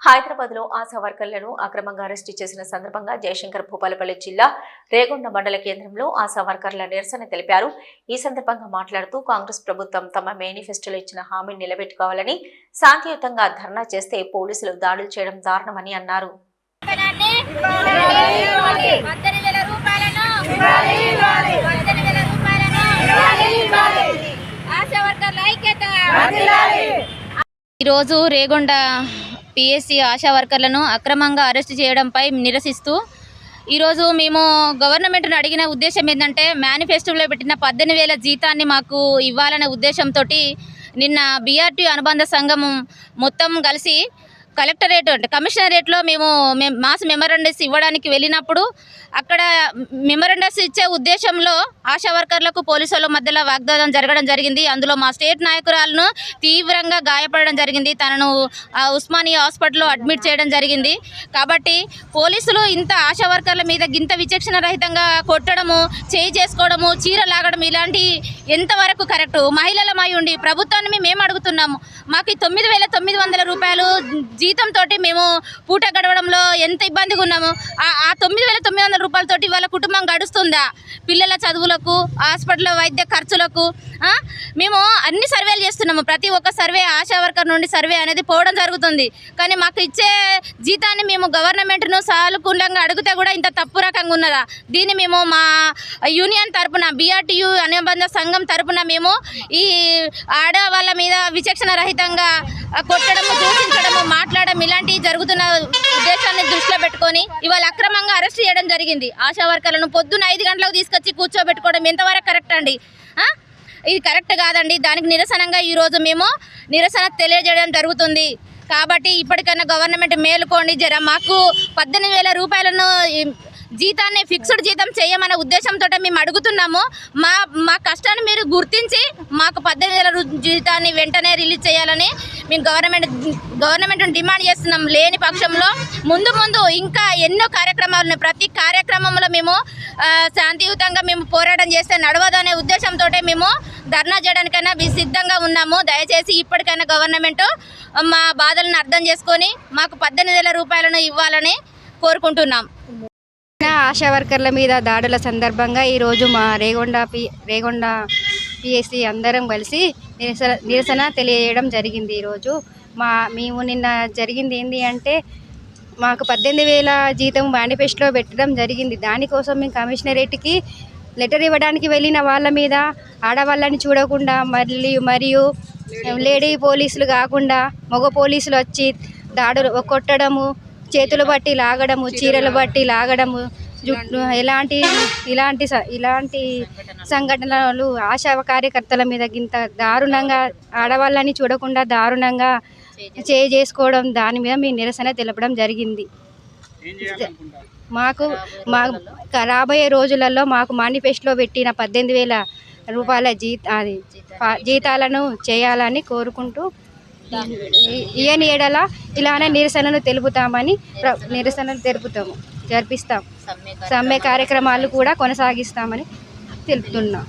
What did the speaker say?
హైదరాబాద్ లో ఆశా వర్కర్లను అక్రమంగా అరెస్టు చేసిన సందర్భంగా జయశంకర్ భూపాలపల్లి జిల్లా రేగొండ మండల కేంద్రంలో ఆశా వర్కర్ల నిరసన తెలిపారు. ఈ సందర్భంగా మాట్లాడుతూ కాంగ్రెస్ ప్రభుత్వం తమ మేనిఫెస్టోలో ఇచ్చిన హామీని నిలబెట్టుకోవాలని, శాంతియుతంగా ధర్నా చేస్తే పోలీసులు దాడులు చేయడం దారుణమని అన్నారు. ఈరోజు రేగొండ పిఎస్సి ఆశా వర్కర్లను అక్రమంగా అరెస్ట్ చేయడంపై నిరసిస్తూ ఈరోజు మేము గవర్నమెంట్ను అడిగిన ఉద్దేశం ఏంటంటే మేనిఫెస్టోలో పెట్టిన 18,000 జీతాన్ని మాకు ఇవ్వాలనే ఉద్దేశంతో నిన్న బీఆర్టీ అనుబంధ సంఘం మొత్తం కలిసి కలెక్టరేట్ అంటే కమిషనరేట్లో మేము మాస్ మెమరాండమ్స్ ఇవ్వడానికి వెళ్ళినప్పుడు అక్కడ మెమరాండమ్స్ ఇచ్చే ఉద్దేశంలో ఆశా వర్కర్లకు పోలీసుల మధ్యలో వాగ్వాదం జరగడం జరిగింది. అందులో మా స్టేట్ నాయకురాలను తీవ్రంగా గాయపడడం జరిగింది. తనను ఉస్మానియా హాస్పిటల్లో అడ్మిట్ చేయడం జరిగింది. కాబట్టి పోలీసులు ఇంత ఆశా వర్కర్ల మీద గింత విచక్షణ రహితంగా కొట్టడము, చేయి చేసుకోవడము, చీర లాగడం ఇలాంటి ఎంతవరకు కరెక్టు? మహిళలమై ఉండి ప్రభుత్వాన్ని మేము అడుగుతున్నాము. మాకు 9,900 రూపాయలు జీతంతో మేము పూట గడవడంలో ఎంత ఇబ్బందిగా ఉన్నాము. ఆ 9,900 రూపాయలతోటి వాళ్ళ కుటుంబం గడుస్తుందా? పిల్లల చదువులకు, హాస్పిటల్ వైద్య ఖర్చులకు మేము అన్ని సర్వేలు చేస్తున్నాము. ప్రతి ఒక్క సర్వే ఆశా వర్కర్ నుండి సర్వే అనేది పోవడం జరుగుతుంది. కానీ మాకు ఇచ్చే జీతాన్ని మేము గవర్నమెంట్ను సానుకూలంగా అడిగితే కూడా ఇంత తప్పు రకంగా ఉన్నదా? దీన్ని మేము మా యూనియన్ తరపున బీఆర్టీయూ అనుబంధ సంఘం తరపున మేము ఈ ఆడవాళ్ళ మీద విచక్షణ రహితంగా కొట్టడము, దూషించడము, మాట్లాడడం ఇలాంటివి జరుగుతున్న ఉద్దేశాన్ని దృష్టిలో పెట్టుకొని ఇవాళ అక్రమంగా అరెస్ట్ చేయడం జరిగింది. ఆశా వర్కర్లను పొద్దున్న 5 గంటలకు తీసుకొచ్చి కూర్చోబెట్టుకోవడం ఎంతవరకు కరెక్ట్ అండి? ఇది కరెక్ట్ కాదండి. దానికి నిరసనగా ఈరోజు మేము నిరసన తెలియజేయడం జరుగుతుంది. కాబట్టి ఇప్పటికైనా గవర్నమెంట్ మేలుకోండి. మాకు 18,000 రూపాయలను జీతాన్ని ఫిక్స్డ్ జీతం చేయమనే ఉద్దేశంతో మేము అడుగుతున్నాము. మా కష్టాన్ని మీరు గుర్తించి మాకు 18,000 జీతాన్ని వెంటనే రిలీజ్ చేయాలని మేము గవర్నమెంట్ని డిమాండ్ చేస్తున్నాం. లేని పక్షంలో ముందు ఇంకా ఎన్నో కార్యక్రమాలు ఉన్నాయి. ప్రతి కార్యక్రమంలో మేము శాంతియుతంగా మేము పోరాటం చేస్తే నడవదనే ఉద్దేశంతో మేము ధర్నా చేయడానికైనా సిద్ధంగా ఉన్నాము. దయచేసి ఇప్పటికైనా గవర్నమెంట్ మా బాధలను అర్థం చేసుకొని మాకు 18,000 రూపాయలను ఇవ్వాలని కోరుకుంటున్నాం. ఆశా వర్కర్ల మీద దాడుల సందర్భంగా ఈరోజు మా రేగొండ పిఎస్సి అందరం కలిసి నిరసన తెలియజేయడం జరిగింది. ఈరోజు మేము నిన్న జరిగింది ఏంటి అంటే మాకు 18,000 జీతం మేనిఫెస్టోలో పెట్టడం జరిగింది. దానికోసం మేము కమిషనరేట్కి లెటర్ ఇవ్వడానికి వెళ్ళిన వాళ్ళ మీద ఆడవాళ్ళని చూడకుండా మరియు లేడీ పోలీసులు కాకుండా మగ పోలీసులు వచ్చి దాడులు కొట్టడము, చేతులు బట్టి లాగడము, చీరలు బట్టి లాగడము, ఇలాంటి సంఘటనలు ఆశా కార్యకర్తల మీద గింత దారుణంగా ఆడవాళ్ళని చూడకుండా దారుణంగా చేసుకోవడం, దాని మీద మీ నిరసన తెలపడం జరిగింది. మాకు రాబోయే రోజులలో మాకు మేనిఫెస్టోలో పెట్టిన 18,000 రూపాయల జీతాలను చేయాలని కోరుకుంటూ ఈయన ఏడల ఇలానే నిరసనను జరిపిస్తాం. సమ్మె కార్యక్రమాలు కూడా కొనసాగిస్తామని తెలుపుతున్నాం.